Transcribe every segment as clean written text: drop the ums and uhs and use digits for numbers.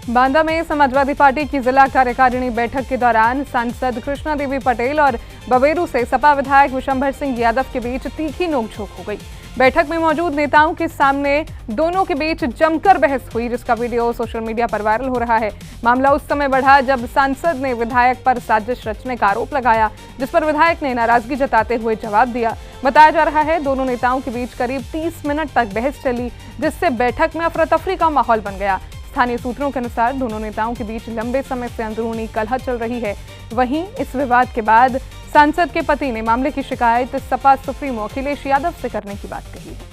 बांदा में समाजवादी पार्टी की जिला कार्यकारिणी बैठक के दौरान सांसद कृष्णा देवी पटेल और बबेरू से सपा विधायक विशंभर सिंह यादव के बीच तीखी नोकझोंक हो गई। बैठक में मौजूद नेताओं के सामने दोनों के बीच जमकर बहस हुई, जिसका वीडियो सोशल मीडिया पर वायरल हो रहा है। मामला उस समय बढ़ा जब सांसद ने विधायक पर साजिश रचने का आरोप लगाया, जिस पर विधायक ने नाराजगी जताते हुए जवाब दिया। बताया जा रहा है दोनों नेताओं के बीच करीब 30 मिनट तक बहस चली, जिससे बैठक में अफरा तफरी का माहौल बन गया। स्थानीय सूत्रों के अनुसार दोनों नेताओं के बीच लंबे समय से अंदरूनी कलह चल रही है। वहीं इस विवाद के बाद सांसद के पति ने मामले की शिकायत सपा सुप्रीमो अखिलेश यादव से करने की बात कही है।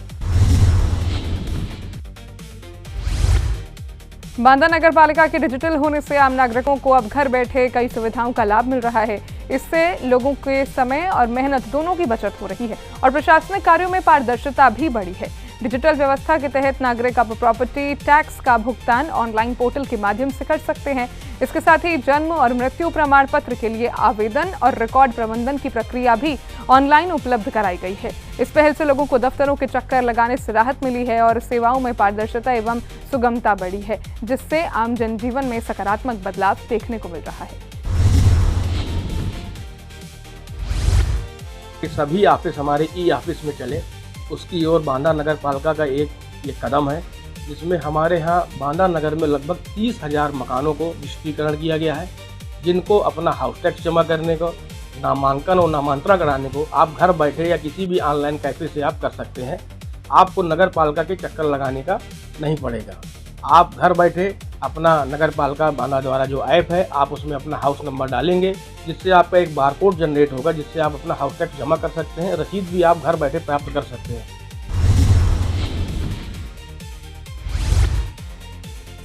बांदा नगर पालिका के डिजिटल होने से आम नागरिकों को अब घर बैठे कई सुविधाओं का लाभ मिल रहा है। इससे लोगों के समय और मेहनत दोनों की बचत हो रही है और प्रशासनिक कार्यों में पारदर्शिता भी बढ़ी है। डिजिटल व्यवस्था के तहत नागरिक अब प्रॉपर्टी टैक्स का भुगतान ऑनलाइन पोर्टल के माध्यम से कर सकते हैं। इसके साथ ही जन्म और मृत्यु प्रमाण पत्र के लिए आवेदन और रिकॉर्ड प्रबंधन की प्रक्रिया भी ऑनलाइन उपलब्ध कराई गई है। इस पहल से लोगों को दफ्तरों के चक्कर लगाने से राहत मिली है और सेवाओं में पारदर्शिता एवं सुगमता बढ़ी है, जिससे आम जनजीवन में सकारात्मक बदलाव देखने को मिल रहा है। सभी ऑफिस हमारे ई-ऑफिस में चले, उसकी ओर बांदा नगर पालिका का एक ये कदम है, जिसमें हमारे यहाँ बांदा नगर में लगभग 30,000 मकानों को डिजिटलीकरण किया गया है, जिनको अपना हाउस टैक्स जमा करने को, नामांकन और नामांतरण कराने को आप घर बैठे या किसी भी ऑनलाइन कैफे से आप कर सकते हैं। आपको नगर पालिका के चक्कर लगाने का नहीं पड़ेगा। आप घर बैठे अपना नगर पालिका बांदा द्वारा जो ऐप है, आप उसमें अपना हाउस नंबर डालेंगे, जिससे आपका एक बारकोड जनरेट होगा, जिससे आप अपना हाउस टैक्स जमा कर सकते हैं। रसीद भी आप घर बैठे प्राप्त कर सकते हैं।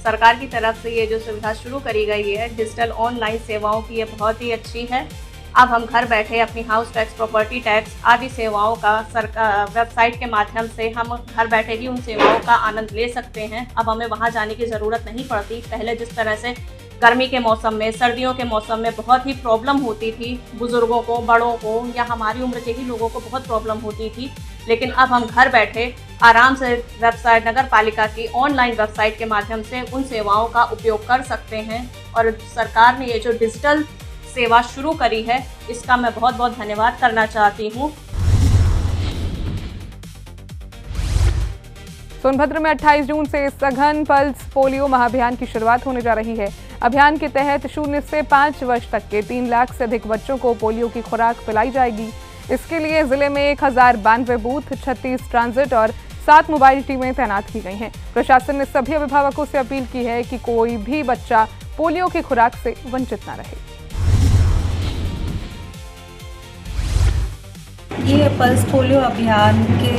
सरकार की तरफ से ये जो सुविधा शुरू करी गई है डिजिटल ऑनलाइन सेवाओं की, ये बहुत ही अच्छी है। अब हम घर बैठे अपनी हाउस टैक्स, प्रॉपर्टी टैक्स आदि सेवाओं का सरकार वेबसाइट के माध्यम से हम घर बैठे ही उन सेवाओं का आनंद ले सकते हैं। अब हमें वहां जाने की ज़रूरत नहीं पड़ती। पहले जिस तरह से गर्मी के मौसम में, सर्दियों के मौसम में बहुत ही प्रॉब्लम होती थी, बुज़ुर्गों को, बड़ों को या हमारी उम्र के ही लोगों को बहुत प्रॉब्लम होती थी, लेकिन अब हम घर बैठे आराम से वेबसाइट, नगर पालिका की ऑनलाइन वेबसाइट के माध्यम से उन सेवाओं का उपयोग कर सकते हैं। और सरकार ने ये जो डिजिटल सेवा शुरू करी है, इसका मैं बहुत बहुत धन्यवाद करना चाहती हूँ। सोनभद्र में 28 जून से सघन पल्स पोलियो महाअभियान की शुरुआत होने जा रही है। अभियान के तहत 0 से 5 वर्ष तक के 3 लाख से अधिक बच्चों को पोलियो की खुराक पिलाई जाएगी। इसके लिए जिले में 1092 बूथ, 36 ट्रांजिट और 7 मोबाइल टीमें तैनात की गई हैं। प्रशासन ने सभी अभिभावकों से अपील की है कि कोई भी बच्चा पोलियो की खुराक से वंचित न रहे। ये पल्स पोलियो अभियान के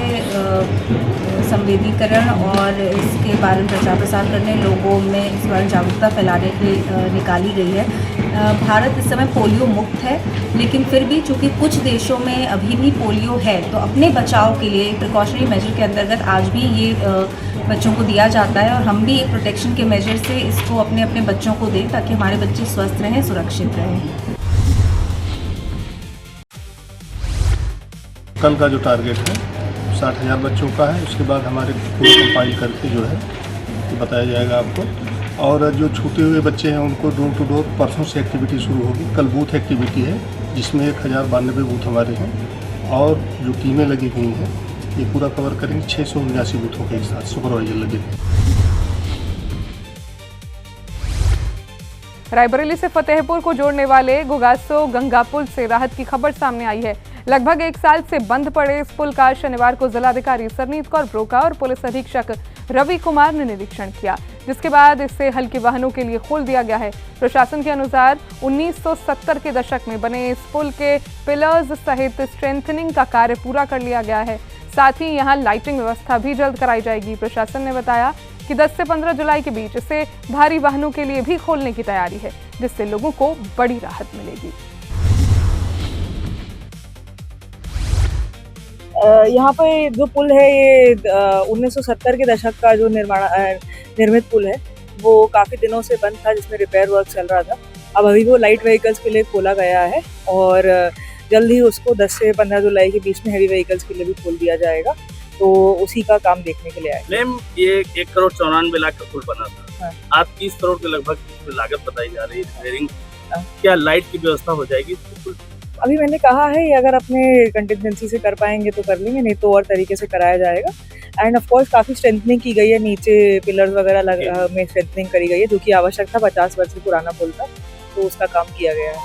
संवेदीकरण और इसके बारे में प्रचार प्रसार करने, लोगों में इस बारे में जागरूकता फैलाने के लिए निकाली गई है। भारत इस समय पोलियो मुक्त है, लेकिन फिर भी चूँकि कुछ देशों में अभी भी पोलियो है, तो अपने बचाव के लिए प्रिकॉशनरी मेजर के अंतर्गत आज भी ये बच्चों को दिया जाता है और हम भी एक प्रोटेक्शन के मेजर से इसको अपने अपने बच्चों को दें, ताकि हमारे बच्चे स्वस्थ रहें, सुरक्षित रहें। कल का जो टारगेट है 60,000 बच्चों का है। उसके बाद हमारे पूरे कंपाइल करके जो है तो बताया जाएगा आपको। और जो छूटे हुए बच्चे हैं उनको डोर टू डोर परसों से एक्टिविटी शुरू होगी। कल बूथ एक्टिविटी है, जिसमें 1092 बूथ हमारे हैं और जो टीमें लगी हुई हैं ये पूरा कवर करेंगे। 679 बूथों के साथ सुपरवाइजर लगे हैं। रायबरेली से फतेहपुर को जोड़ने वाले गुगासो गंगा पुल से राहत की खबर सामने आई है। लगभग 1 साल से बंद पड़े इस पुल का शनिवार को जिलाधिकारी सरनीत कौर ब्रोका और पुलिस अधीक्षक रवि कुमार ने निरीक्षण किया, जिसके बाद इसे हल्के वाहनों के लिए खोल दिया गया है। प्रशासन के अनुसार 1970 के दशक में बने इस पुल के पिलर्स सहित स्ट्रेंथनिंग का कार्य पूरा कर लिया गया है। साथ ही यहाँ लाइटिंग व्यवस्था भी जल्द कराई जाएगी। प्रशासन ने बताया कि 10 से 15 जुलाई के बीच इसे भारी वाहनों के लिए भी खोलने की तैयारी है, जिससे लोगों को बड़ी राहत मिलेगी। यहाँ पे जो पुल है ये 1970 के दशक का जो निर्मित पुल है, वो काफ़ी दिनों से बंद था, जिसमें रिपेयर वर्क चल रहा था। अब अभी वो लाइट व्हीकल्स के लिए खोला गया है और जल्द ही उसको 10 से 15 जुलाई के बीच में हैवी व्हीकल्स के लिए भी खोल दिया जाएगा। तो उसी का काम देखने के लिए आए। मैम ये 1,94,94,00,000 का पुल बना था, हाँ। आज 30 करोड़ के लगभग लागत बताई जा रही है रिपेयरिंग। क्या लाइट की व्यवस्था हो जाएगी पुल? अभी मैंने कहा है अगर अपने कंटिजेंसी से कर पाएंगे तो कर लेंगे, नहीं तो और तरीके से कराया जाएगा। एंड ऑफ कोर्स काफ़ी स्ट्रेंथनिंग की गई है, नीचे पिलर्स वगैरह में स्ट्रेंथनिंग करी गई है, जो कि आवश्यक था। 50 वर्ष से पुराना पुल था, तो उसका काम किया गया है।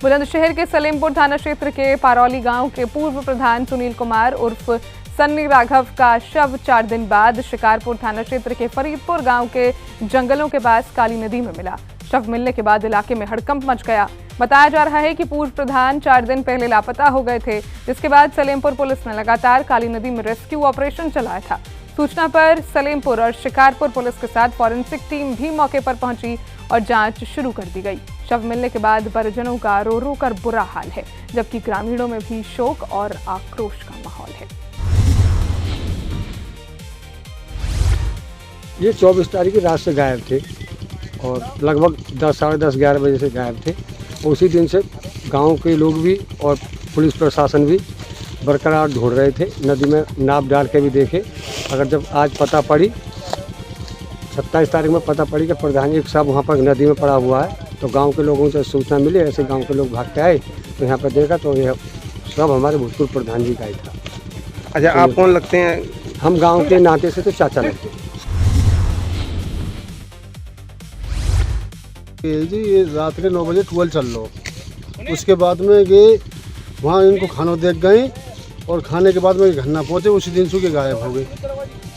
बुलंदशहर के सलेमपुर थाना क्षेत्र के पारौली गांव के पूर्व प्रधान सुनील कुमार उर्फ सन्नी राघव का शव 4 दिन बाद शिकारपुर थाना क्षेत्र के फरीदपुर गांव के जंगलों के पास काली नदी में मिला। शव मिलने के बाद इलाके में हड़कंप मच गया। बताया जा रहा है कि पूर्व प्रधान 4 दिन पहले लापता हो गए थे, जिसके बाद सलेमपुर पुलिस ने लगातार काली नदी में रेस्क्यू ऑपरेशन चलाया था। सूचना पर सलेमपुर और शिकारपुर पुलिस के साथ फॉरेंसिक टीम भी मौके पर पहुंची और जांच शुरू कर दी गई। शव मिलने के बाद परिजनों का रो रो कर बुरा हाल है, जबकि ग्रामीणों में भी शोक और आक्रोश का माहौल है। ये 24 तारीख की रात से गायब थे और लगभग 10, साढ़े 10, 11 बजे से गायब थे। उसी दिन से गांव के लोग भी और पुलिस प्रशासन भी बरकरार ढूंढ रहे थे, नदी में नाप डाल के भी देखे। अगर जब आज पता पड़ी, 27 तारीख में पता पड़ी कि प्रधान एक साहब वहाँ पर नदी में पड़ा हुआ है, तो गांव के लोगों से सूचना मिली। ऐसे गांव के लोग भाग के आए तो यहाँ पर देखा तो यह सब हमारे भूतपूर्व प्रधान जी का ही था। अच्छा, आप कौन लगते हैं? हम गांव के नाते से तो चाचा लगते हैं। जी ये रात के 9 बजे 12 चल लो। उसके बाद में ये वहाँ इनको खाना देख गए और खाने के बाद में घर ना पहुँचे, उसी दिन से गायब हो गए।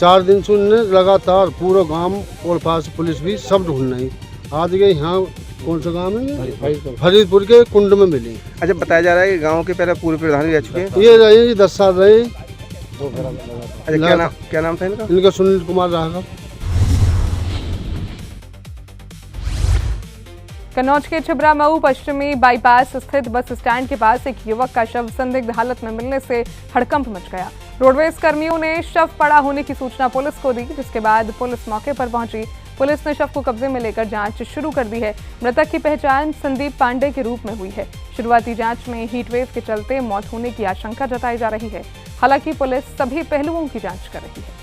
4 दिन से उन्होंने लगातार पूरा गांव और पास पुलिस भी सब ढूंढ रही। आज गए यहाँ कौन सा गांव है, फरीदपुर के कुंड में मिली। अच्छा, बताया जा रहा है कि गांव के पहले पूर्व प्रधान भी रह चुके हैं। ये रहे 10 साल रहे। अच्छा, क्या नाम था इनका? इनका सुनील कुमार राघव। कन्नौज के छिबरा मऊ पश्चिमी बाईपास स्थित बस स्टैंड के पास एक युवक का शव संदिग्ध हालत में मिलने से हड़कंप मच गया। रोडवेज कर्मियों ने शव पड़ा होने की सूचना पुलिस को दी, जिसके बाद पुलिस मौके पर पहुंची। पुलिस ने शव को कब्जे में लेकर जांच शुरू कर दी है। मृतक की पहचान संदीप पांडे के रूप में हुई है। शुरुआती जांच में हीटवेव के चलते मौत होने की आशंका जताई जा रही है। हालांकि पुलिस सभी पहलुओं की जांच कर रही है।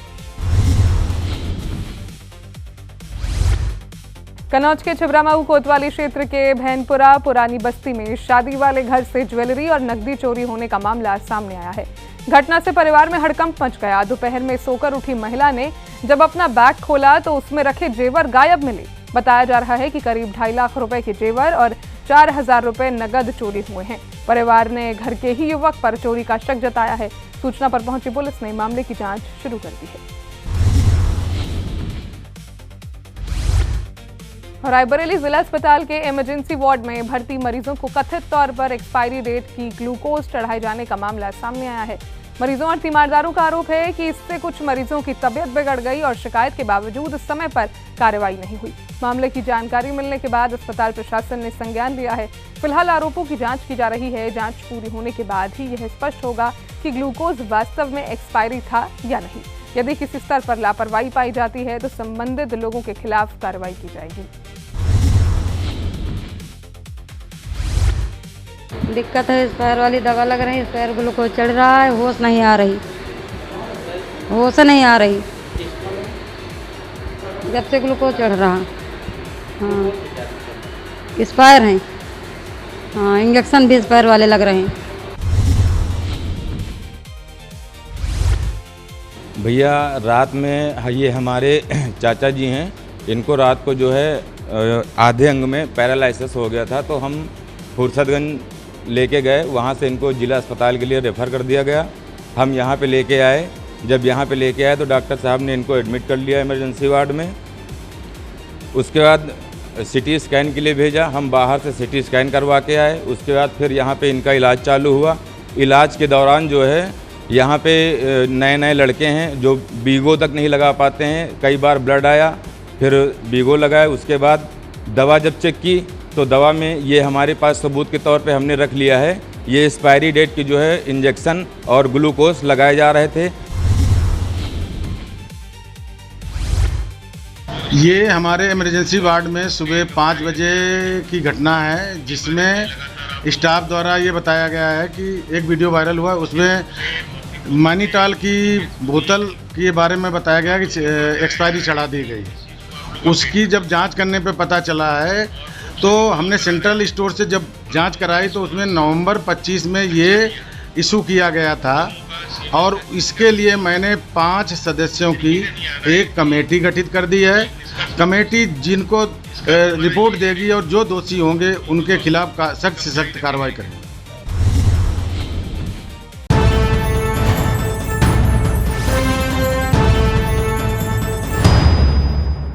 कन्नौज के छिबरा मऊ कोतवाली क्षेत्र के भैनपुरा पुरानी बस्ती में शादी वाले घर से ज्वेलरी और नकदी चोरी होने का मामला सामने आया है। घटना से परिवार में हड़कंप मच गया। दोपहर में सोकर उठी महिला ने जब अपना बैग खोला तो उसमें रखे जेवर गायब मिले। बताया जा रहा है कि करीब 2.5 लाख रुपए के जेवर और 4,000 रुपए नकद चोरी हुए हैं। परिवार ने घर के ही युवक पर चोरी का शक जताया है। सूचना पर पहुंची पुलिस ने मामले की जांच शुरू कर दी है। रायबरेली जिला अस्पताल के इमरजेंसी वार्ड में भर्ती मरीजों को कथित तौर पर एक्सपायरी डेट की ग्लूकोज चढ़ाए जाने का मामला सामने आया है। मरीजों और तीमारदारों का आरोप है कि इससे कुछ मरीजों की तबीयत बिगड़ गई और शिकायत के बावजूद समय पर कार्रवाई नहीं हुई। मामले की जानकारी मिलने के बाद अस्पताल प्रशासन ने संज्ञान लिया है। फिलहाल आरोपों की जांच की जा रही है। जांच पूरी होने के बाद ही यह स्पष्ट होगा कि ग्लूकोज वास्तव में एक्सपायरी था या नहीं। यदि किसी स्तर पर लापरवाही पाई जाती है तो संबंधित लोगों के खिलाफ कार्रवाई की जाएगी। दिक्कत है, एक्सपायर वाली दवा लग रही है, एक्सपायर ग्लूकोज चढ़ रहा है, होश नहीं आ रही, होश नहीं आ रही जब से ग्लूकोज चढ़ रहा। हाँ, एक्सपायर हैं। हाँ, इंजेक्शन भी एक्सपायर वाले लग रहे हैं। भैया रात में ये हमारे चाचा जी हैं, इनको रात को जो है आधे अंग में पैरालिसिस हो गया था, तो हम फुर्सतगंज लेके गए। वहाँ से इनको जिला अस्पताल के लिए रेफ़र कर दिया गया। हम यहाँ पे लेके आए। जब यहाँ पे लेके आए तो डॉक्टर साहब ने इनको एडमिट कर लिया इमरजेंसी वार्ड में। उसके बाद सिटी स्कैन के लिए भेजा। हम बाहर से सिटी स्कैन करवा के आए। उसके बाद फिर यहाँ पे इनका इलाज चालू हुआ। इलाज के दौरान जो है यहाँ पे नए नए लड़के हैं जो बीगो तक नहीं लगा पाते हैं। कई बार ब्लड आया, फिर बीगो लगाया। उसके बाद दवा जब चेक की तो दवा में ये हमारे पास सबूत के तौर पे हमने रख लिया है, ये एक्सपायरी डेट की जो है इंजेक्शन और ग्लूकोज लगाए जा रहे थे। ये हमारे इमरजेंसी वार्ड में सुबह 5 बजे की घटना है, जिसमें स्टाफ द्वारा ये बताया गया है कि एक वीडियो वायरल हुआ, उसमें मैनीटॉल की बोतल के बारे में बताया गया कि एक्सपायरी चढ़ा दी गई। उसकी जब जांच करने पे पता चला है तो हमने सेंट्रल स्टोर से जब जांच कराई तो उसमें नवंबर 25 में ये इशू किया गया था और इसके लिए मैंने 5 सदस्यों की एक कमेटी गठित कर दी है। कमेटी जिनको रिपोर्ट देगी और जो दोषी होंगे उनके खिलाफ सख्त से सख्त कार्रवाई करेगी।